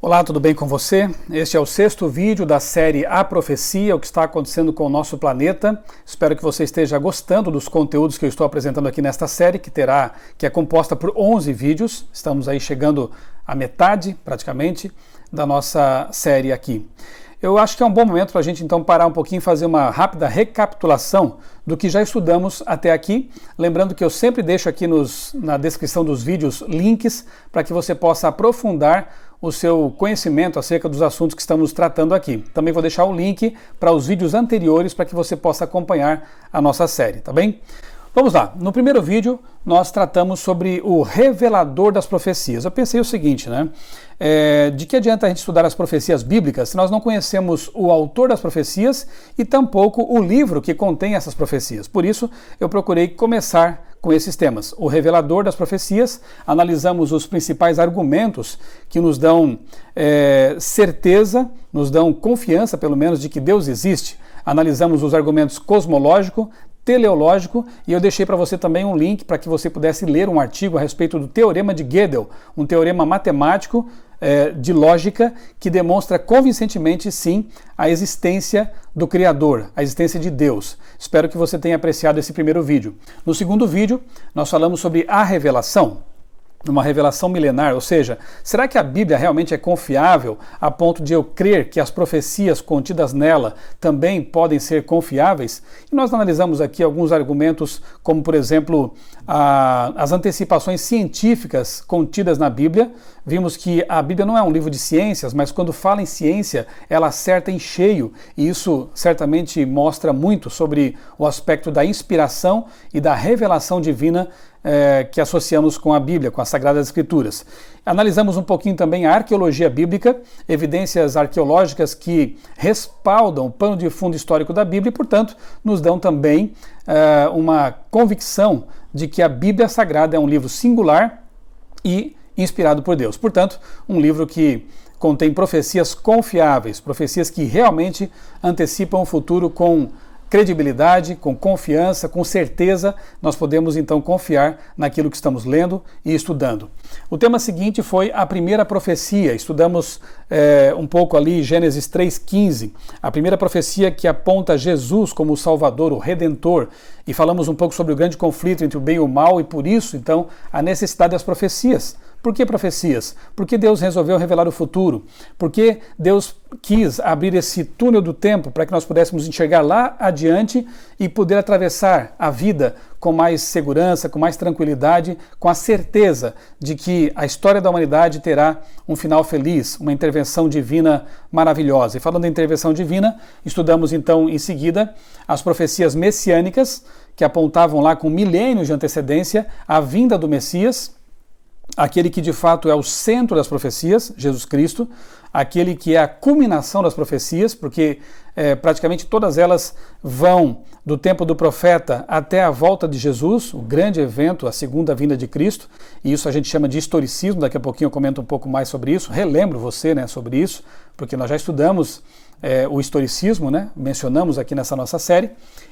Olá, tudo bem com você? Este é o 6º vídeo da série A Profecia, o que está acontecendo com o nosso planeta. Espero que você esteja gostando dos conteúdos que eu estou apresentando aqui nesta série, que é composta por 11 vídeos. Estamos aí chegando à metade, praticamente, da nossa série aqui. Eu acho que é um bom momento para a gente então parar um pouquinho e fazer uma rápida recapitulação do que já estudamos até aqui. Lembrando que eu sempre deixo aqui na descrição dos vídeos links para que você possa aprofundar o seu conhecimento acerca dos assuntos que estamos tratando aqui. Também vou deixar o link para os vídeos anteriores para que você possa acompanhar a nossa série, tá bem? Vamos lá, no primeiro vídeo nós tratamos sobre o revelador das profecias. Eu pensei o seguinte, né? De que adianta a gente estudar as profecias bíblicas se nós não conhecemos o autor das profecias e tampouco o livro que contém essas profecias? Por isso, eu procurei começar com esses temas. O revelador das profecias, analisamos os principais argumentos que nos dão certeza, nos dão confiança, pelo menos, de que Deus existe. Analisamos os argumentos cosmológico, teleológico, e eu deixei para você também um link para que você pudesse ler um artigo a respeito do Teorema de Gödel, um teorema matemático de lógica que demonstra convincentemente, sim, a existência do Criador, a existência de Deus. Espero que você tenha apreciado esse primeiro vídeo. No segundo vídeo, nós falamos sobre a revelação. Uma revelação milenar, ou seja, será que a Bíblia realmente é confiável a ponto de eu crer que as profecias contidas nela também podem ser confiáveis? E nós analisamos aqui alguns argumentos, como por exemplo, as antecipações científicas contidas na Bíblia. Vimos que a Bíblia não é um livro de ciências, mas quando fala em ciência, ela acerta em cheio, e isso certamente mostra muito sobre o aspecto da inspiração e da revelação divina que associamos com a Bíblia, com as Sagradas Escrituras. Analisamos um pouquinho também a arqueologia bíblica, evidências arqueológicas que respaldam o pano de fundo histórico da Bíblia e, portanto, nos dão também uma convicção de que a Bíblia Sagrada é um livro singular e inspirado por Deus. Portanto, um livro que contém profecias confiáveis, profecias que realmente antecipam o futuro com credibilidade, com confiança, com certeza. Nós podemos então confiar naquilo que estamos lendo e estudando. O tema seguinte foi a primeira profecia. Estudamos um pouco ali Gênesis 3,15, a primeira profecia que aponta Jesus como o Salvador, o Redentor, e falamos um pouco sobre o grande conflito entre o bem e o mal e por isso então a necessidade das profecias. Por que profecias? Porque Deus resolveu revelar o futuro. Porque Deus quis abrir esse túnel do tempo para que nós pudéssemos enxergar lá adiante e poder atravessar a vida com mais segurança, com mais tranquilidade, com a certeza de que a história da humanidade terá um final feliz, uma intervenção divina maravilhosa. E falando em intervenção divina, estudamos então em seguida as profecias messiânicas, que apontavam lá com milênios de antecedência a vinda do Messias, aquele que de fato é o centro das profecias, Jesus Cristo, aquele que é a culminação das profecias, porque praticamente todas elas vão do tempo do profeta até a volta de Jesus, o grande evento, a segunda vinda de Cristo, e isso a gente chama de historicismo. Daqui a pouquinho eu comento um pouco mais sobre isso, relembro você sobre isso, porque nós já estudamos o historicismo, mencionamos aqui nessa nossa série.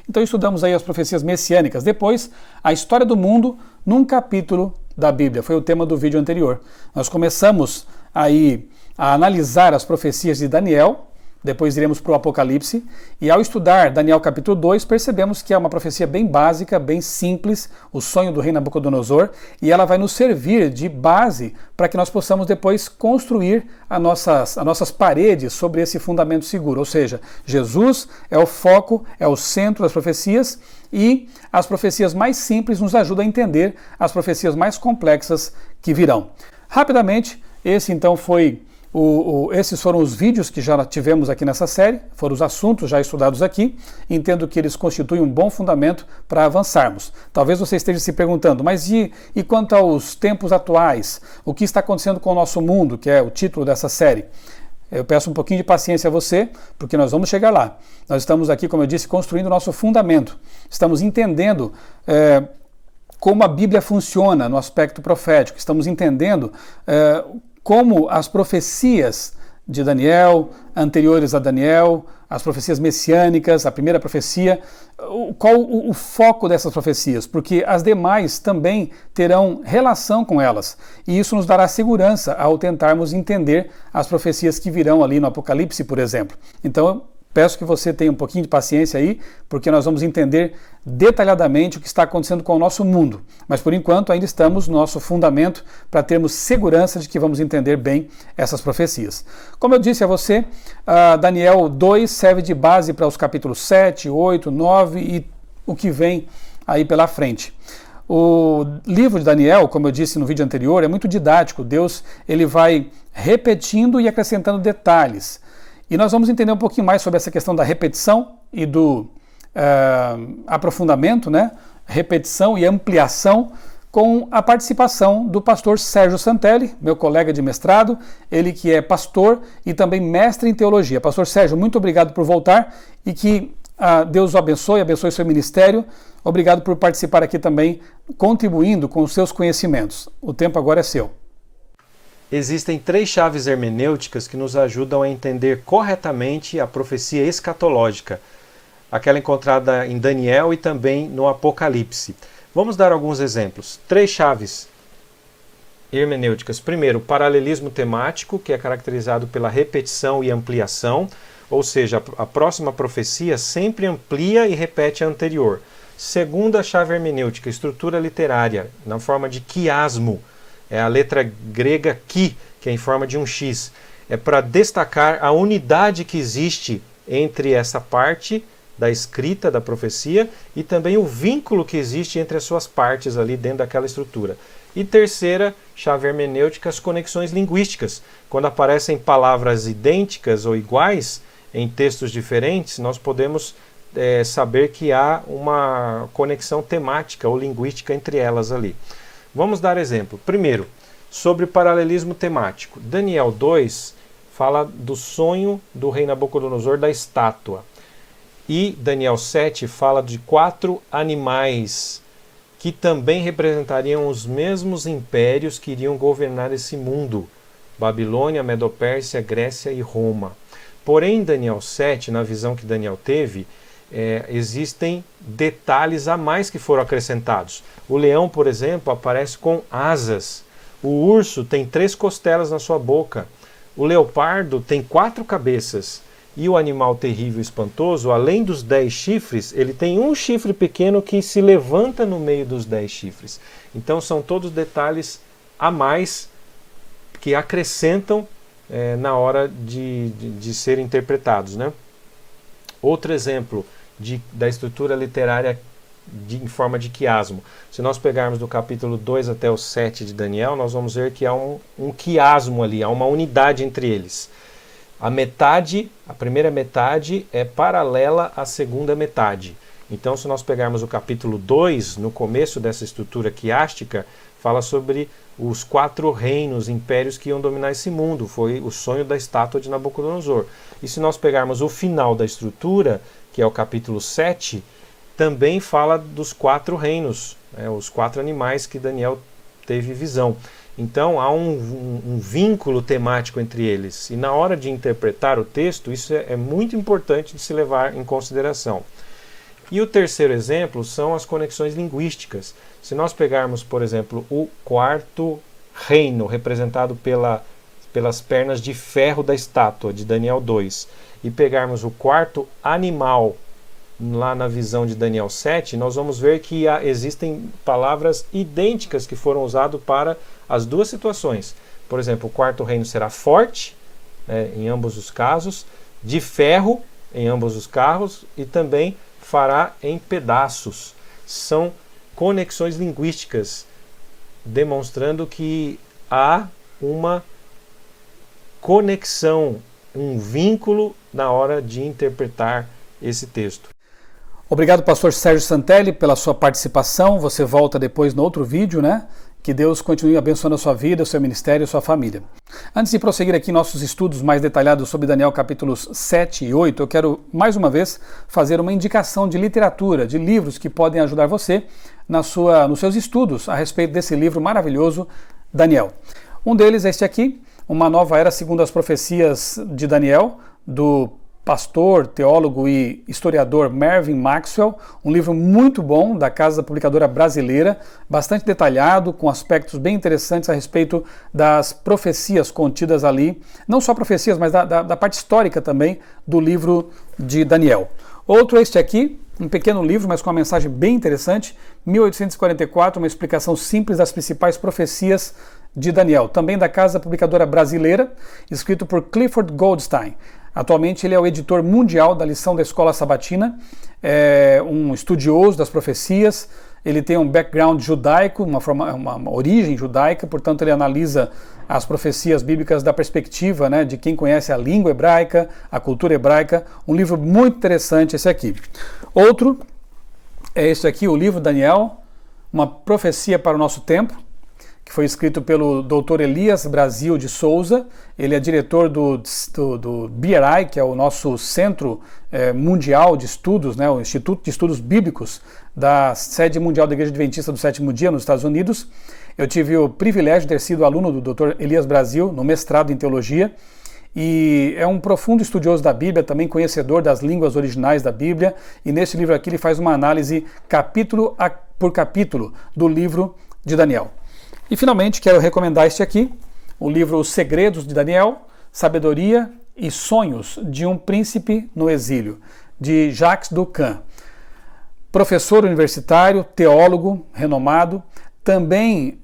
Então estudamos aí as profecias messiânicas. Depois, a história do mundo num capítulo da Bíblia, foi o tema do vídeo anterior. Nós começamos aí a analisar as profecias de Daniel, depois iremos para o Apocalipse, e ao estudar Daniel capítulo 2, percebemos que é uma profecia bem básica, bem simples, o sonho do rei Nabucodonosor, e ela vai nos servir de base para que nós possamos depois construir as nossas paredes sobre esse fundamento seguro, ou seja, Jesus é o foco, é o centro das profecias, e as profecias mais simples nos ajudam a entender as profecias mais complexas que virão. Rapidamente, esses foram os vídeos que já tivemos aqui nessa série, foram os assuntos já estudados aqui. Entendo que eles constituem um bom fundamento para avançarmos. Talvez você esteja se perguntando, mas e quanto aos tempos atuais? O que está acontecendo com o nosso mundo, que é o título dessa série? Eu peço um pouquinho de paciência a você, porque nós vamos chegar lá. Nós estamos aqui, como eu disse, construindo o nosso fundamento. Estamos entendendo como a Bíblia funciona no aspecto profético. Estamos entendendo como as profecias de Daniel, anteriores a Daniel, as profecias messiânicas, a primeira profecia. Qual o foco dessas profecias? Porque as demais também terão relação com elas. E isso nos dará segurança ao tentarmos entender as profecias que virão ali no Apocalipse, por exemplo. Então, peço que você tenha um pouquinho de paciência aí, porque nós vamos entender detalhadamente o que está acontecendo com o nosso mundo. Mas, por enquanto, ainda estamos no nosso fundamento para termos segurança de que vamos entender bem essas profecias. Como eu disse a você, Daniel 2 serve de base para os capítulos 7, 8, 9 e o que vem aí pela frente. O livro de Daniel, como eu disse no vídeo anterior, é muito didático. Deus ele vai repetindo e acrescentando detalhes. E nós vamos entender um pouquinho mais sobre essa questão da repetição e do aprofundamento, né? Repetição e ampliação, com a participação do pastor Sérgio Santelli, meu colega de mestrado, ele que é pastor e também mestre em teologia. Pastor Sérgio, muito obrigado por voltar e que Deus o abençoe seu ministério. Obrigado por participar aqui também, contribuindo com os seus conhecimentos. O tempo agora é seu. Existem 3 chaves hermenêuticas que nos ajudam a entender corretamente a profecia escatológica, aquela encontrada em Daniel e também no Apocalipse. Vamos dar alguns exemplos. 3 chaves hermenêuticas. Primeiro, o paralelismo temático, que é caracterizado pela repetição e ampliação, ou seja, a próxima profecia sempre amplia e repete a anterior. Segunda chave hermenêutica, estrutura literária, na forma de quiasmo. É a letra grega chi, que é em forma de um X. É para destacar a unidade que existe entre essa parte da escrita da profecia e também o vínculo que existe entre as suas partes ali dentro daquela estrutura. E terceira chave hermenêutica, as conexões linguísticas. Quando aparecem palavras idênticas ou iguais em textos diferentes, nós podemos saber que há uma conexão temática ou linguística entre elas ali. Vamos dar exemplo. Primeiro, sobre paralelismo temático. Daniel 2 fala do sonho do rei Nabucodonosor da estátua. E Daniel 7 fala de 4 animais que também representariam os mesmos impérios que iriam governar esse mundo. Babilônia, Medopérsia, Grécia e Roma. Porém, em Daniel 7, na visão que Daniel teve, existem detalhes a mais que foram acrescentados. O leão, por exemplo, aparece com asas. O urso tem 3 costelas na sua boca. O leopardo tem 4 cabeças. E o animal terrível e espantoso, além dos 10 chifres, ele tem um chifre pequeno que se levanta no meio dos 10 chifres. Então são todos detalhes a mais que acrescentam na hora de serem interpretados, né? Outro exemplo da estrutura literária em forma de quiasmo. Se nós pegarmos do capítulo 2 até o 7 de Daniel, nós vamos ver que há um quiasmo ali, há uma unidade entre eles. A primeira metade é paralela à segunda metade. Então, se nós pegarmos o capítulo 2, no começo dessa estrutura quiástica, fala sobre os 4 reinos, impérios que iam dominar esse mundo. Foi o sonho da estátua de Nabucodonosor. E se nós pegarmos o final da estrutura, que é o capítulo 7, também fala dos 4 reinos, os 4 animais que Daniel teve visão. Então há um vínculo temático entre eles. E na hora de interpretar o texto, isso é muito importante de se levar em consideração. E o terceiro exemplo são as conexões linguísticas. Se nós pegarmos, por exemplo, o 4º reino, representado pelas pernas de ferro da estátua de Daniel 2, e pegarmos o 4º animal lá na visão de Daniel 7, nós vamos ver que existem palavras idênticas que foram usadas para as duas situações. Por exemplo, o 4º reino será forte, em ambos os casos, de ferro, em ambos os casos, e também fará em pedaços. São conexões linguísticas, demonstrando que há uma conexão, um vínculo na hora de interpretar esse texto. Obrigado, pastor Sérgio Santelli, pela sua participação. Você volta depois no outro vídeo, né? Que Deus continue abençoando a sua vida, o seu ministério e a sua família. Antes de prosseguir aqui nossos estudos mais detalhados sobre Daniel capítulos 7 e 8, eu quero mais uma vez fazer uma indicação de literatura, de livros que podem ajudar você nos seus estudos a respeito desse livro maravilhoso, Daniel. Um deles é este aqui, Uma Nova Era segundo as Profecias de Daniel, do pastor, teólogo e historiador Mervyn Maxwell, um livro muito bom da Casa Publicadora Brasileira, bastante detalhado, com aspectos bem interessantes a respeito das profecias contidas ali, não só profecias, mas da parte histórica também do livro de Daniel. Outro é este aqui, um pequeno livro, mas com uma mensagem bem interessante, 1844, uma explicação simples das principais profecias de Daniel, também da Casa Publicadora Brasileira, escrito por Clifford Goldstein. Atualmente ele é o editor mundial da lição da Escola Sabatina, é um estudioso das profecias, ele tem um background judaico, uma origem judaica, portanto ele analisa as profecias bíblicas da perspectiva, né, de quem conhece a língua hebraica, a cultura hebraica, um livro muito interessante esse aqui. Outro é este aqui, o livro Daniel, uma profecia para o nosso tempo, que foi escrito pelo Dr. Elias Brasil de Souza. Ele é diretor do BRI, que é o nosso Centro Mundial de Estudos, né, o Instituto de Estudos Bíblicos da Sede Mundial da Igreja Adventista do Sétimo Dia, nos Estados Unidos. Eu tive o privilégio de ter sido aluno do Dr. Elias Brasil, no mestrado em Teologia, e é um profundo estudioso da Bíblia, também conhecedor das línguas originais da Bíblia, e nesse livro aqui ele faz uma análise capítulo por capítulo do livro de Daniel. E finalmente quero recomendar este aqui, o livro Os Segredos de Daniel, Sabedoria e Sonhos de um Príncipe no Exílio, de Jacques Doucan. Professor universitário, teólogo renomado, também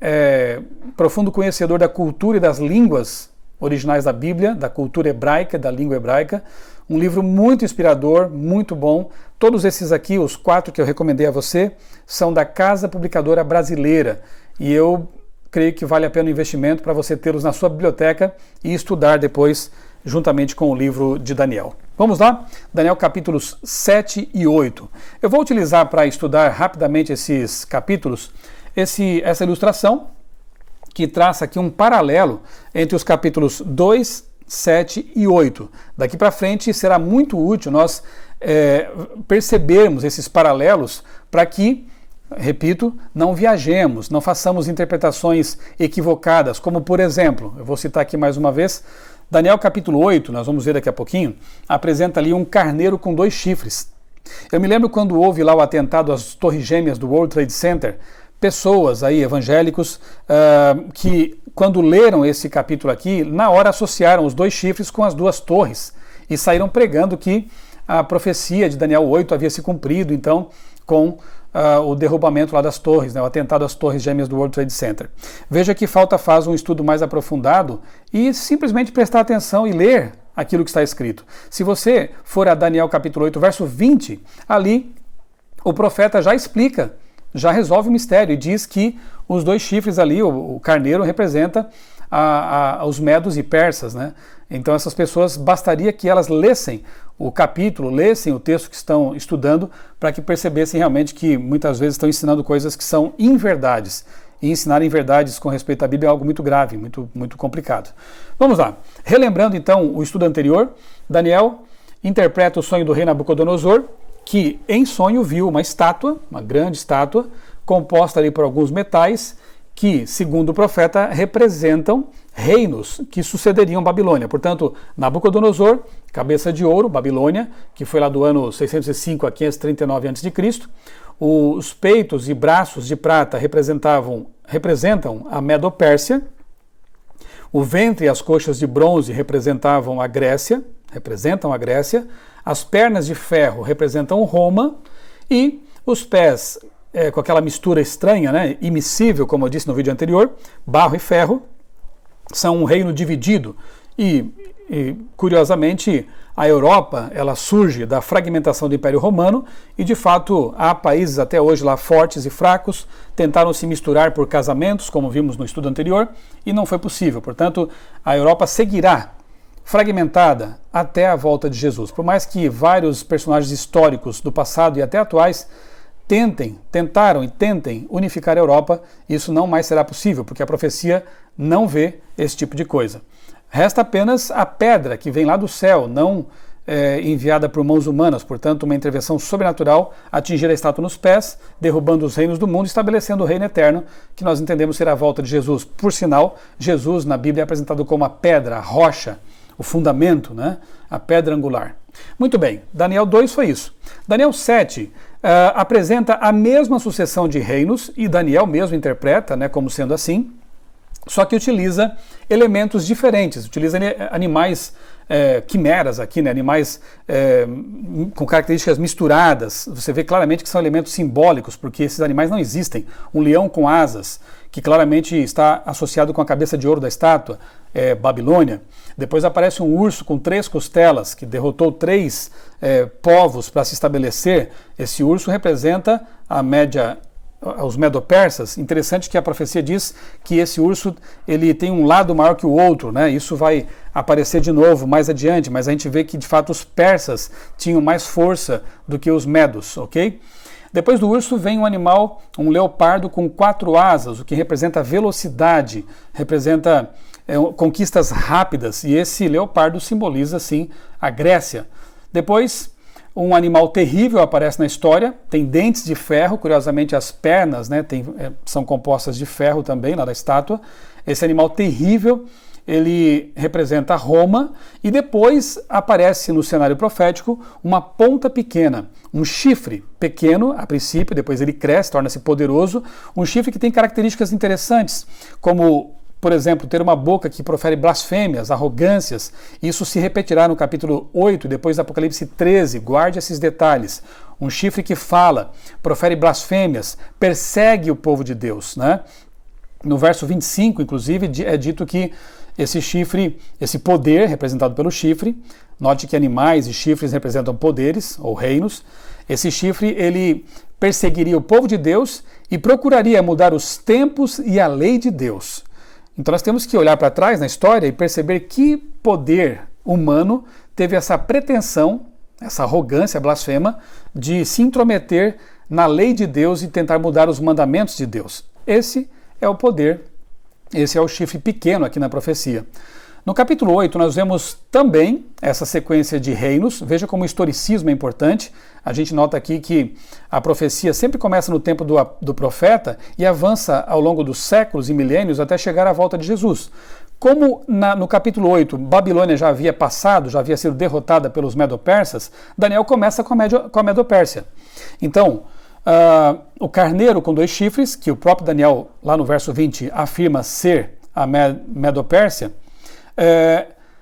profundo conhecedor da cultura e das línguas originais da Bíblia, da cultura hebraica, da língua hebraica. Um livro muito inspirador, muito bom. Todos esses aqui, os 4 que eu recomendei a você, são da Casa Publicadora Brasileira. E eu creio que vale a pena o investimento para você tê-los na sua biblioteca e estudar depois juntamente com o livro de Daniel. Vamos lá? Daniel capítulos 7 e 8. Eu vou utilizar para estudar rapidamente esses capítulos essa ilustração que traça aqui um paralelo entre os capítulos 2, 7 e 8. Daqui para frente será muito útil nós percebermos esses paralelos para que, repito, não viajemos, não façamos interpretações equivocadas, como por exemplo, eu vou citar aqui mais uma vez, Daniel capítulo 8, nós vamos ver daqui a pouquinho, apresenta ali um carneiro com 2 chifres. Eu me lembro quando houve lá o atentado às Torres Gêmeas do World Trade Center, pessoas aí, evangélicos, que quando leram esse capítulo aqui, na hora associaram os 2 chifres com as 2 torres e saíram pregando que a profecia de Daniel 8 havia se cumprido, então, com o derrubamento lá das torres, né, o atentado às Torres Gêmeas do World Trade Center. Veja que faz um estudo mais aprofundado e simplesmente prestar atenção e ler aquilo que está escrito. Se você for a Daniel capítulo 8, verso 20, ali o profeta já explica, já resolve o mistério e diz que os 2 chifres ali, o carneiro representa os medos e persas, né? Então essas pessoas, bastaria que elas lessem o capítulo, lessem o texto que estão estudando, para que percebessem realmente que muitas vezes estão ensinando coisas que são inverdades. E ensinar inverdades com respeito à Bíblia é algo muito grave, muito, muito complicado. Vamos lá. Relembrando então o estudo anterior, Daniel interpreta o sonho do rei Nabucodonosor, que em sonho viu uma estátua, uma grande estátua, composta ali por alguns metais, que, segundo o profeta, representam reinos que sucederiam Babilônia. Portanto, Nabucodonosor, cabeça de ouro, Babilônia, que foi lá do ano 605 a 539 a.C., os peitos e braços de prata representam a Medo-Pérsia, o ventre e as coxas de bronze representam a Grécia, as pernas de ferro representam Roma e os pés com aquela mistura estranha, né, imissível, como eu disse no vídeo anterior, barro e ferro, são um reino dividido e curiosamente, a Europa ela surge da fragmentação do Império Romano e, de fato, há países até hoje lá fortes e fracos, tentaram se misturar por casamentos, como vimos no estudo anterior, e não foi possível. Portanto, a Europa seguirá fragmentada até a volta de Jesus. Por mais que vários personagens históricos do passado e até atuais tentaram e tentem unificar a Europa, isso não mais será possível, porque a profecia não vê esse tipo de coisa. Resta apenas a pedra que vem lá do céu, não enviada por mãos humanas, portanto uma intervenção sobrenatural, atingir a estátua nos pés, derrubando os reinos do mundo, estabelecendo o reino eterno, que nós entendemos ser a volta de Jesus. Por sinal, Jesus na Bíblia é apresentado como a pedra, a rocha, o fundamento, né? A pedra angular. Muito bem, Daniel 2 foi isso. Daniel 7 apresenta a mesma sucessão de reinos, e Daniel mesmo interpreta, né, como sendo assim, só que utiliza elementos diferentes, utiliza animais quimeras aqui, né, animais com características misturadas. Você vê claramente que são elementos simbólicos, porque esses animais não existem. Um leão com asas, que claramente está associado com a cabeça de ouro da estátua, Babilônia. Depois aparece um urso com 3 costelas, que derrotou 3 povos para se estabelecer. Esse urso representa os medo-persas. Interessante que a profecia diz que esse urso ele tem um lado maior que o outro, né? Isso vai aparecer de novo mais adiante, mas a gente vê que de fato os persas tinham mais força do que os medos, ok? Depois do urso vem um animal, um leopardo com 4 asas, o que representa velocidade, representa conquistas rápidas, e esse leopardo simboliza, sim, a Grécia. Depois, um animal terrível aparece na história, tem dentes de ferro, curiosamente as pernas, né, são compostas de ferro também, lá da estátua. Esse animal terrível, ele representa Roma, e depois aparece no cenário profético uma ponta pequena, um chifre pequeno a princípio, depois ele cresce, torna-se poderoso, um chifre que tem características interessantes, como, por exemplo, ter uma boca que profere blasfêmias, arrogâncias. Isso se repetirá no capítulo 8 e depois do Apocalipse 13, guarde esses detalhes. Um chifre que fala, profere blasfêmias, persegue o povo de Deus, né? No verso 25, inclusive, é dito que esse chifre, esse poder representado pelo chifre, note que animais e chifres representam poderes ou reinos, esse chifre ele perseguiria o povo de Deus e procuraria mudar os tempos e a lei de Deus. Então nós temos que olhar para trás na história e perceber que poder humano teve essa pretensão, essa arrogância blasfema de se intrometer na lei de Deus e tentar mudar os mandamentos de Deus. Esse é o poder, esse é o chifre pequeno aqui na profecia. No capítulo 8 nós vemos também essa sequência de reinos. Veja como o historicismo é importante. A gente nota aqui que a profecia sempre começa no tempo do profeta e avança ao longo dos séculos e milênios até chegar à volta de Jesus. Como no capítulo 8 Babilônia já havia passado, já havia sido derrotada pelos medo-persas, Daniel começa com a Medo-Pérsia. Então, o carneiro com 2 chifres, que o próprio Daniel, lá no verso 20, afirma ser a Medo-Pérsia,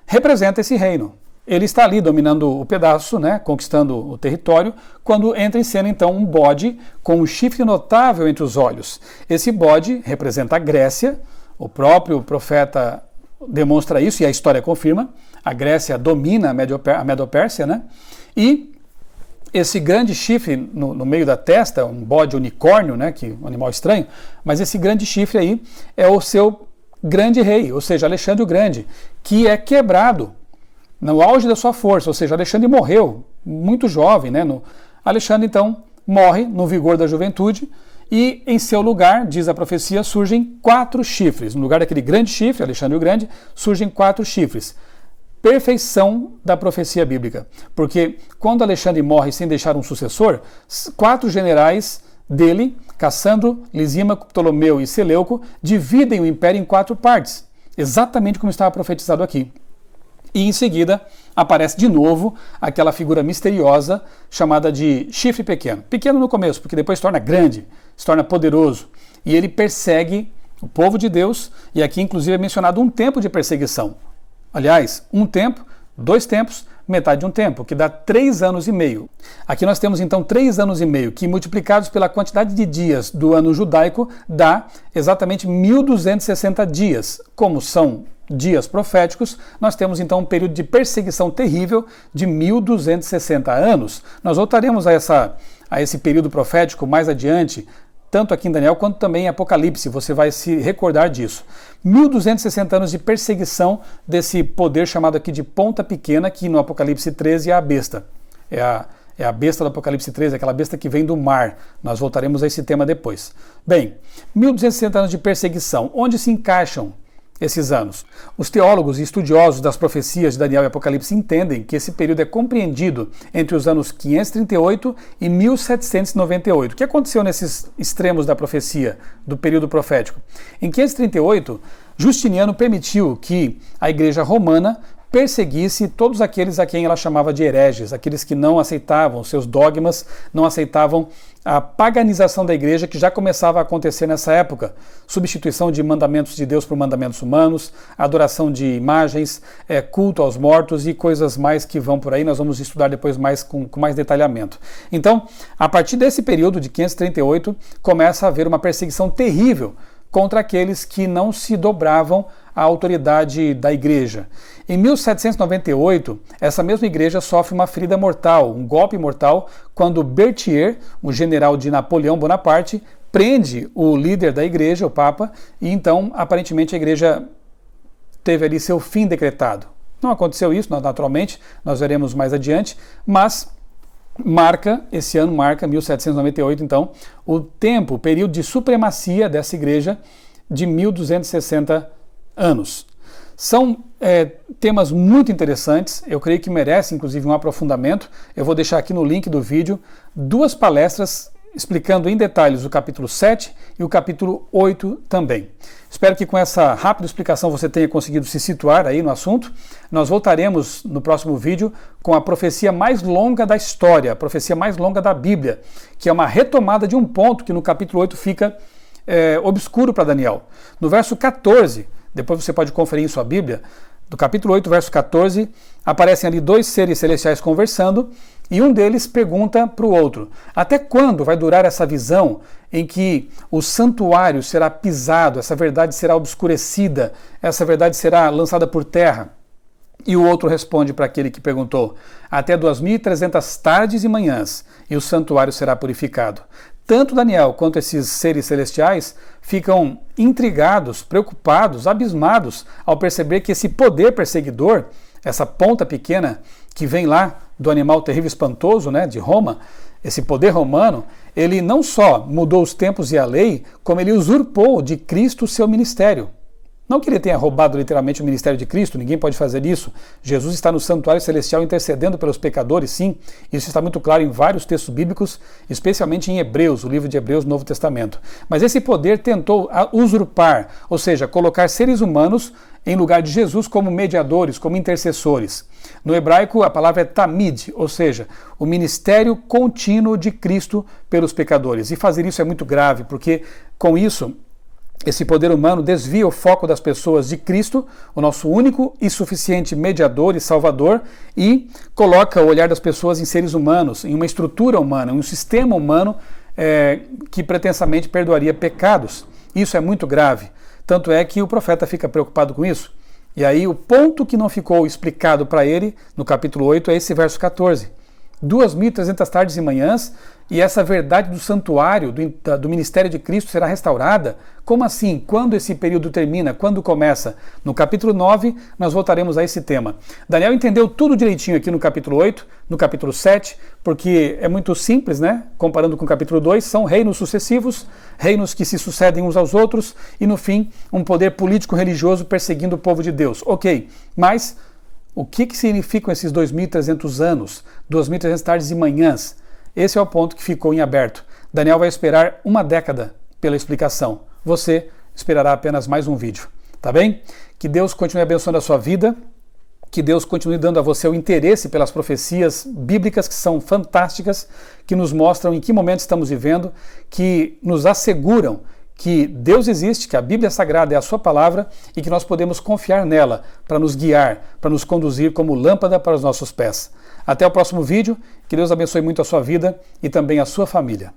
representa esse reino. Ele está ali dominando o pedaço, né, conquistando o território, quando entra em cena então um bode com um chifre notável entre os olhos. Esse bode representa a Grécia, o próprio profeta demonstra isso e a história confirma. A Grécia domina a Medo-Pérsia, né? E esse grande chifre no meio da testa, um bode unicórnio, né, que é um animal estranho, mas esse grande chifre aí é o seu grande rei, ou seja, Alexandre o Grande, que é quebrado no auge da sua força, ou seja, Alexandre morreu muito jovem, né? Alexandre então morre no vigor da juventude e em seu lugar, diz a profecia, surgem 4 chifres. No lugar daquele grande chifre, Alexandre o Grande, surgem 4 chifres. Perfeição da profecia bíblica, porque quando Alexandre morre sem deixar um sucessor, 4 generais dele, Cassandro, Lisímaco, Ptolomeu e Seleuco, dividem o império em 4 partes, exatamente como estava profetizado aqui. E em seguida aparece de novo aquela figura misteriosa chamada de chifre pequeno. Pequeno no começo, porque depois se torna grande, se torna poderoso. E ele persegue o povo de Deus, e aqui inclusive é mencionado um tempo de perseguição. Aliás, um tempo, 2 tempos, metade de um tempo, que dá 3 anos e meio. Aqui nós temos então 3 anos e meio, que multiplicados pela quantidade de dias do ano judaico, dá exatamente 1260 dias. Como são dias proféticos, nós temos então um período de perseguição terrível de 1260 anos. Nós voltaremos a esse período profético mais adiante, tanto aqui em Daniel quanto também em Apocalipse, você vai se recordar disso. 1260 anos de perseguição desse poder chamado aqui de ponta pequena, que no Apocalipse 13 é a besta. É a besta do Apocalipse 13, aquela besta que vem do mar. Nós voltaremos a esse tema depois. Bem, 1260 anos de perseguição. Onde se encaixam esses anos. Os teólogos e estudiosos das profecias de Daniel e Apocalipse entendem que esse período é compreendido entre os anos 538 e 1798. O que aconteceu nesses extremos da profecia, do período profético? Em 538, Justiniano permitiu que a Igreja Romana perseguisse todos aqueles a quem ela chamava de hereges, aqueles que não aceitavam seus dogmas, não aceitavam a paganização da igreja que já começava a acontecer nessa época. Substituição de mandamentos de Deus por mandamentos humanos, adoração de imagens, culto aos mortos e coisas mais que vão por aí. Nós vamos estudar depois mais com mais detalhamento. Então, a partir desse período de 538, começa a haver uma perseguição terrível contra aqueles que não se dobravam à autoridade da igreja. Em 1798, essa mesma igreja sofre uma ferida mortal, um golpe mortal, quando Berthier, um general de Napoleão Bonaparte, prende o líder da igreja, o Papa, e então, aparentemente, a igreja teve ali seu fim decretado. Não aconteceu isso, naturalmente, nós veremos mais adiante, mas esse ano marca 1798, então, o período de supremacia dessa igreja de 1260 anos. São temas muito interessantes, eu creio que merecem inclusive um aprofundamento. Eu vou deixar aqui no link do vídeo 2 palestras explicando em detalhes o capítulo 7 e o capítulo 8 também. Espero que com essa rápida explicação você tenha conseguido se situar aí no assunto. Nós voltaremos no próximo vídeo com a profecia mais longa da história, a profecia mais longa da Bíblia, que é uma retomada de um ponto que no capítulo 8 fica obscuro para Daniel. No verso 14, depois você pode conferir em sua Bíblia, do capítulo 8, verso 14, aparecem ali 2 seres celestiais conversando, e um deles pergunta para o outro: até quando vai durar essa visão em que o santuário será pisado, essa verdade será obscurecida, essa verdade será lançada por terra? E o outro responde para aquele que perguntou: até 2.300 tardes e manhãs, e o santuário será purificado. Tanto Daniel quanto esses seres celestiais ficam intrigados, preocupados, abismados ao perceber que esse poder perseguidor, essa ponta pequena que vem lá do animal terrível espantoso, de Roma, esse poder romano, ele não só mudou os tempos e a lei, como ele usurpou de Cristo o seu ministério. Não que ele tenha roubado literalmente o ministério de Cristo, ninguém pode fazer isso. Jesus está no santuário celestial intercedendo pelos pecadores, sim. Isso está muito claro em vários textos bíblicos, especialmente em Hebreus, o livro de Hebreus, Novo Testamento. Mas esse poder tentou usurpar, ou seja, colocar seres humanos em lugar de Jesus como mediadores, como intercessores. No hebraico, a palavra é tamid, ou seja, o ministério contínuo de Cristo pelos pecadores. E fazer isso é muito grave, porque com isso esse poder humano desvia o foco das pessoas de Cristo, o nosso único e suficiente mediador e salvador, e coloca o olhar das pessoas em seres humanos, em uma estrutura humana, em um sistema humano que pretensamente perdoaria pecados. Isso é muito grave. Tanto é que o profeta fica preocupado com isso. E aí o ponto que não ficou explicado para ele, no capítulo 8, é esse verso 14. 2.300 tardes e manhãs, e essa verdade do santuário, do ministério de Cristo será restaurada? Como assim? Quando esse período termina? Quando começa? No capítulo 9, nós voltaremos a esse tema. Daniel entendeu tudo direitinho aqui no capítulo 8, no capítulo 7, porque é muito simples, Comparando com o capítulo 2, são reinos sucessivos, reinos que se sucedem uns aos outros, e no fim, um poder político-religioso perseguindo o povo de Deus. Ok, mas o que significam esses 2.300 anos, 2.300 tardes e manhãs? Esse é o ponto que ficou em aberto. Daniel vai esperar 1 década pela explicação. Você esperará apenas mais um vídeo, tá bem? Que Deus continue abençoando a sua vida, que Deus continue dando a você o interesse pelas profecias bíblicas que são fantásticas, que nos mostram em que momento estamos vivendo, que nos asseguram que Deus existe, que a Bíblia Sagrada é a sua palavra e que nós podemos confiar nela para nos guiar, para nos conduzir como lâmpada para os nossos pés. Até o próximo vídeo, que Deus abençoe muito a sua vida e também a sua família.